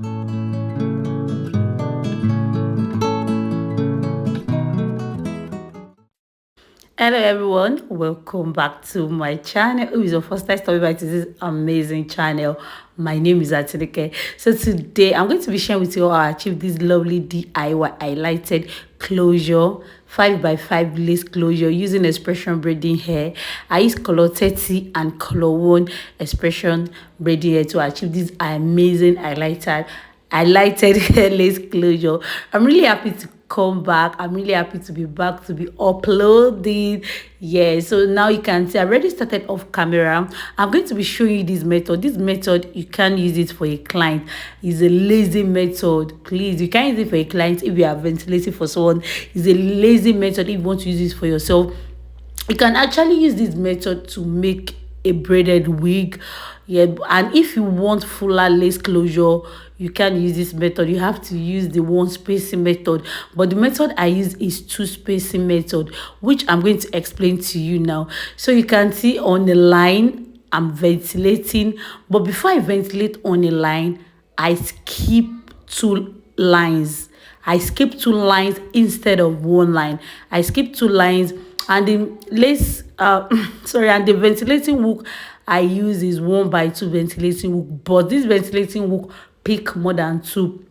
Hello everyone, welcome back to my channel. Who is your first time stopping by to this amazing channel? My name is Atinike. So today I'm going to be sharing with you how I achieved this lovely DIY highlighted closure 5x5 lace closure using Xpression braiding hair. I use color 30 and color 1 Xpression braiding hair to achieve this amazing highlighted hair lace closure. I'm really happy to come back. I'm really happy to be back to be uploading. Yeah, so now you can see I already started off camera. I'm going to be showing you this method. This method, you can use it for a client. It's a lazy method. Please, you can't use it for a client if you are ventilating for someone. It's a lazy method if you want to use it for yourself. You can actually use this method to make a braided wig. Yeah, and if you want fuller lace closure, you can use this method. You have to use the one spacing method, but the method I use is two spacing method, which I'm going to explain to you now. So you can see on the line I'm ventilating, but before I ventilate on a line, I skip two lines. I skip two lines instead of one line. I skip two lines, and the lace and the ventilating hook I use is 1x2 ventilating hook, but this ventilating hook pick more than two.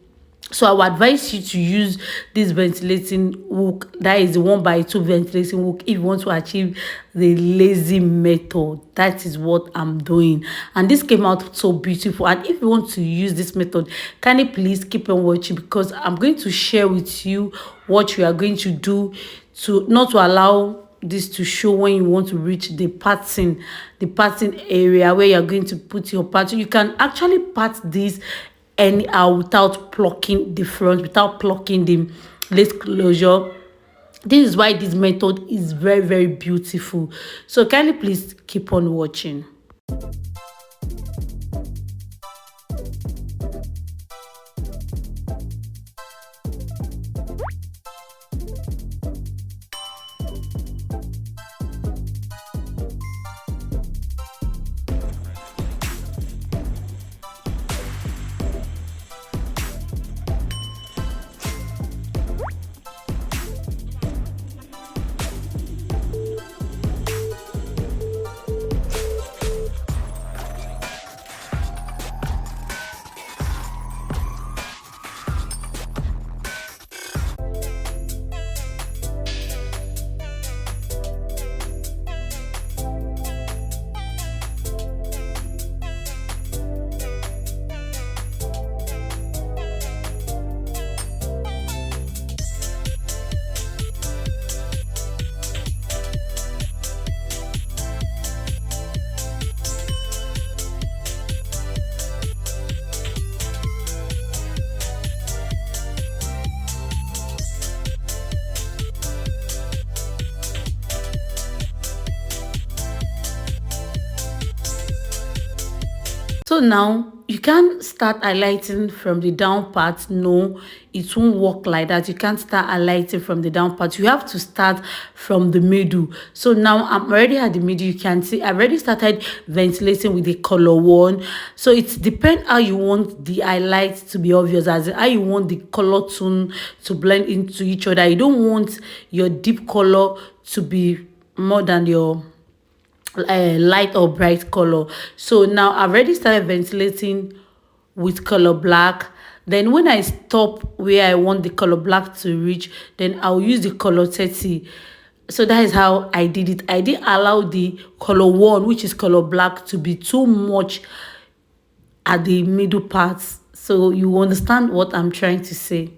So I would advise you to use this ventilating hook, that is the 1x2 ventilating hook, if you want to achieve the lazy method. That is what I'm doing, and this came out so beautiful. And if you want to use this method, can you please keep on watching, because I'm going to share with you what you are going to do to not to allow this to show when you want to reach the parting area where you're going to put your pattern. You can actually part this anyhow without plucking the front, without plucking the lace closure. This is why this method is very, very beautiful. So kindly please keep on watching. So now you can't start highlighting from the down part. No, it won't work like that. You can't start highlighting from the down part. You have to start from the middle. So now I'm already at the middle. You can see I already started ventilating with the color 1. So it depends how you want the highlights to be obvious, as in how you want the color tone to blend into each other. You don't want your deep color to be more than your light or bright color. So now I've already started ventilating with color black. Then when I stop where I want the color black to reach, then I'll use the color 30. So that is how I did it. I didn't allow the color 1, which is color black, to be too much at the middle parts. So you understand what I'm trying to say.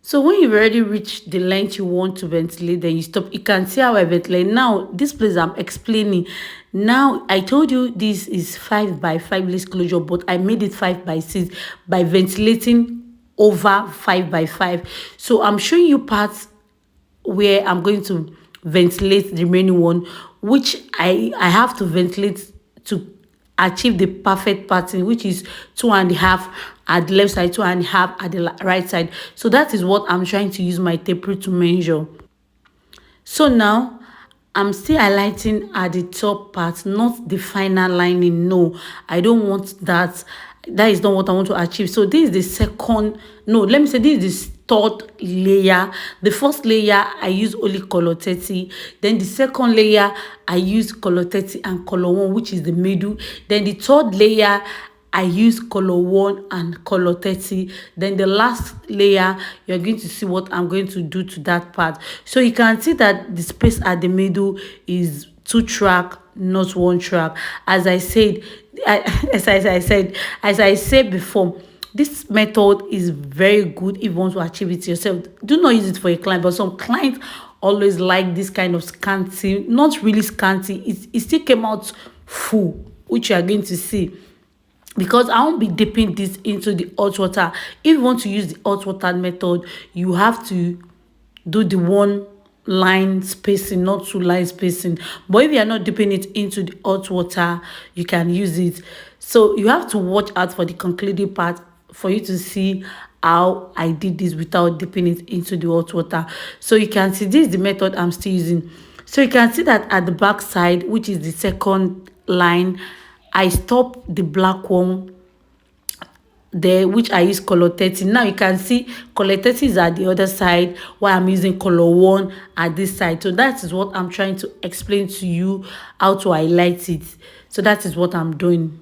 So when you've already reached the length you want to ventilate, then you stop. You can see how I ventilate. Now, this place I'm explaining. Now, I told you this is 5x5 lace closure, but I made it 5x6 by ventilating over 5x5. So I'm showing you parts where I'm going to ventilate the remaining one, which I have to ventilate to achieve the perfect pattern, which is 2.5 at the left side, 2.5 at the right side. So that is what I'm trying to use my tape rule to measure. So now I'm still highlighting at the top part, not the final lining. No, I don't want that. That is not what I want to achieve. So this is the second, no, let me say this is the third layer. The first layer I use only color 30. Then the second layer I use color 30 and color 1, which is the middle. Then the third layer I use color 1 and color 30. Then the last layer, you're going to see what I'm going to do to that part. So you can see that the space at the middle is 2 track, not 1 track. As I said, as I said before, this method is very good if you want to achieve it yourself. Do not use it for a client, but some clients always like this kind of scanty, not really scanty. It still came out full, which you are going to see. Because I won't be dipping this into the hot water. If you want to use the hot water method, you have to do the 1 line spacing, not 2 line spacing. But if you are not dipping it into the hot water, you can use it. So you have to watch out for the concluding part for you to see how I did this without dipping it into the hot water. So you can see this is the method I'm still using. So you can see that at the back side, which is the second line, I stop the black one there, which I use color 30. Now you can see color 30 is at the other side, while I'm using color 1 at this side. So that is what I'm trying to explain to you, how to highlight it. So that is what I'm doing.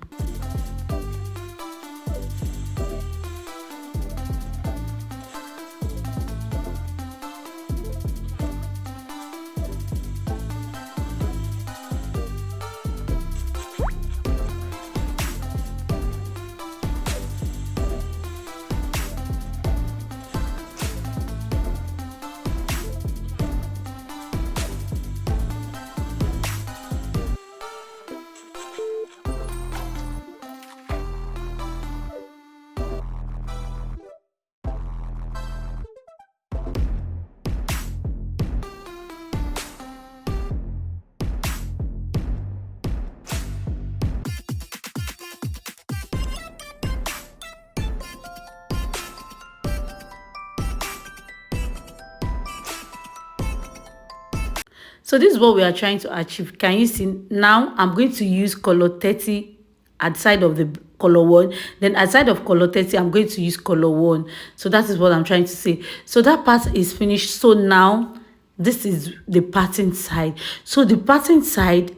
So this is what we are trying to achieve. Can you see? Now I'm going to use color 30 at the side of the color 1. Then at the side of color 30, I'm going to use color 1. So that is what I'm trying to say. So that part is finished. So now this is the pattern side. So the pattern side,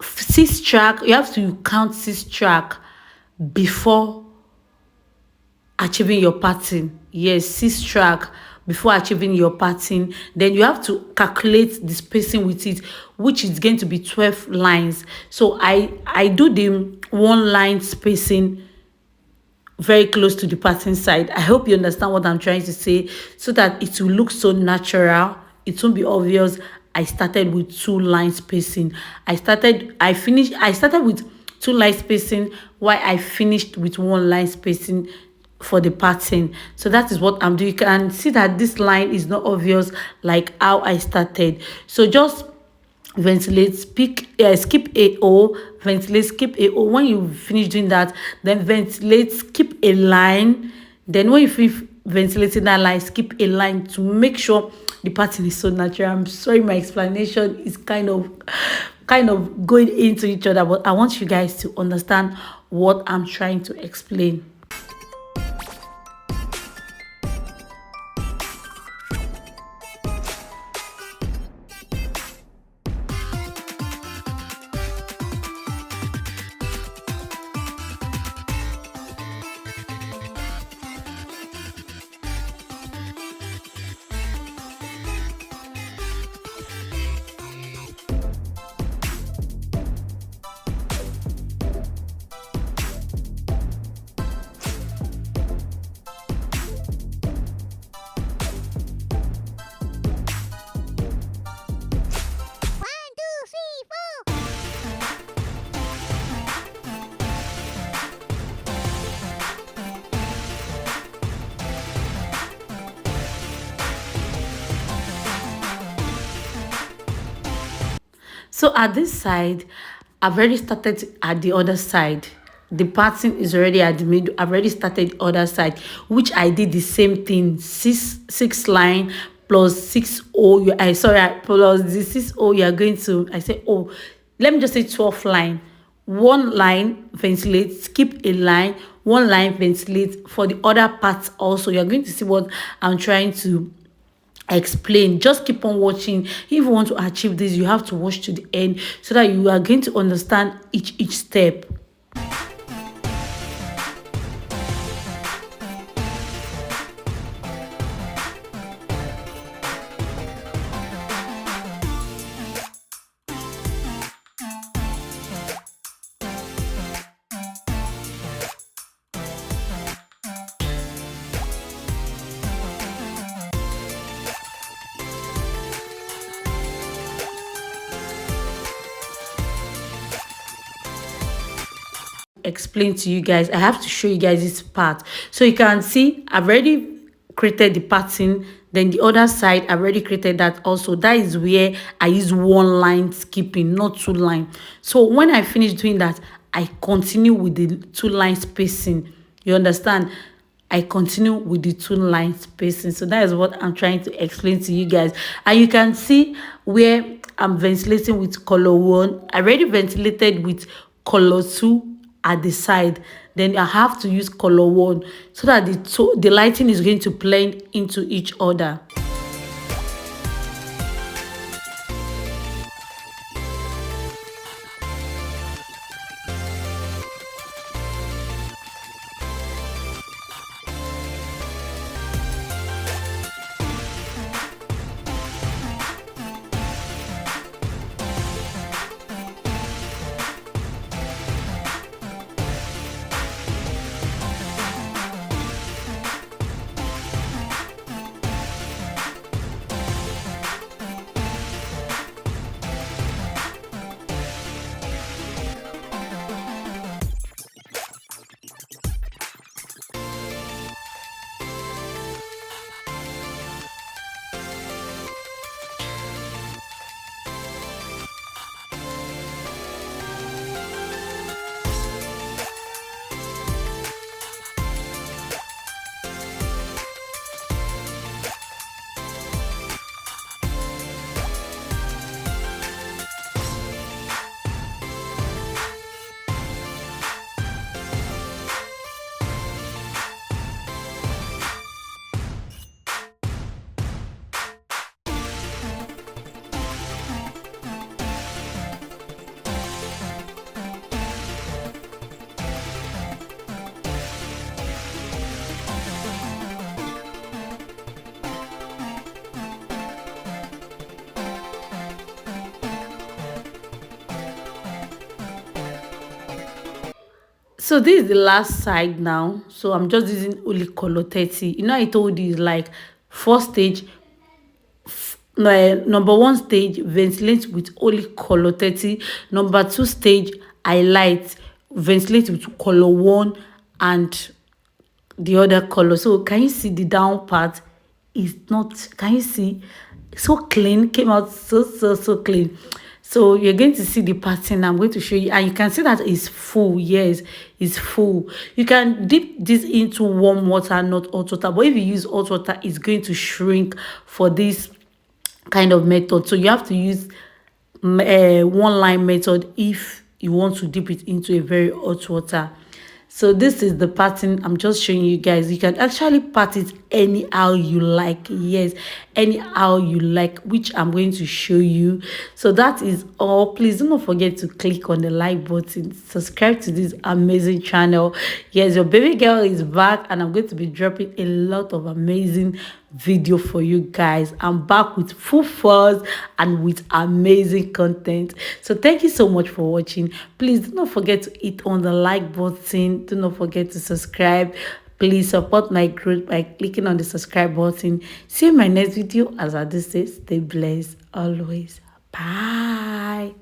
6 track, you have to count 6 track before achieving your pattern. Yes, 6 track before achieving your pattern. Then you have to calculate the spacing with it, which is going to be 12 lines. So I do the 1 line spacing very close to the pattern side. I hope you understand what I'm trying to say, so that it will look so natural. It won't be obvious. I started with 2 line spacing. I started with 2 line spacing, while I finished with 1 line spacing for the pattern. So that is what I'm doing. You can see that this line is not obvious like how I started. So just ventilate, skip AO, ventilate, skip AO. When you finish doing that, then ventilate, skip a line. Then when you finish ventilating that line, skip a line to make sure the pattern is so natural. I'm sorry, my explanation is kind of going into each other, but I want you guys to understand what I'm trying to explain. So at this side, I've already started at the other side. The pattern is already at the middle. I've already started the other side, which I did the same thing. Six line plus 6 O. I sorry, plus the 6 O. You are going to, I say, oh, let me just say 12 line. One line ventilate, skip a line, one line ventilate for the other parts also. You're going to see what I'm trying to explain. Just keep on watching. If you want to achieve this, you have to watch to the end so that you are going to understand each step. Explain to you guys, I have to show you guys this part so you can see I've already created the pattern. Then the other side I've already created that also. That is where I use one line skipping, not two line. So when I finish doing that, I continue with the two line spacing. You understand? I continue with the two line spacing. So that is what I'm trying to explain to you guys. And you can see where I'm ventilating with color 1. I already ventilated with color 2 at the side. Then I have to use color 1 so that the lighting is going to blend into each other. So this is the last side now. So I'm just using only color 30. You know, I told you like first stage, number 1 stage, ventilate with only color 30. Number 2 stage, highlight, ventilate with color 1 and the other color. So can you see the down part is not, can you see, so clean, came out so clean. So you're going to see the pattern I'm going to show you, and you can see that it's full. Yes, it's full. You can dip this into warm water, not hot water, but if you use hot water, it's going to shrink for this kind of method. So you have to use one line method if you want to dip it into a very hot water. So this is the pattern I'm just showing you guys. You can actually part it anyhow you like. Yes, anyhow you like, which I'm going to show you. So that is all. Please do not forget to click on the like button, subscribe to this amazing channel. Yes, your baby girl is back, and I'm going to be dropping a lot of amazing video for you guys. I'm back with full force and with amazing content. So thank you so much for watching. Please do not forget to hit on the like button. Do not forget to subscribe. Please support my growth by clicking on the subscribe button. See you in my next video. As I do say, stay blessed always. Bye.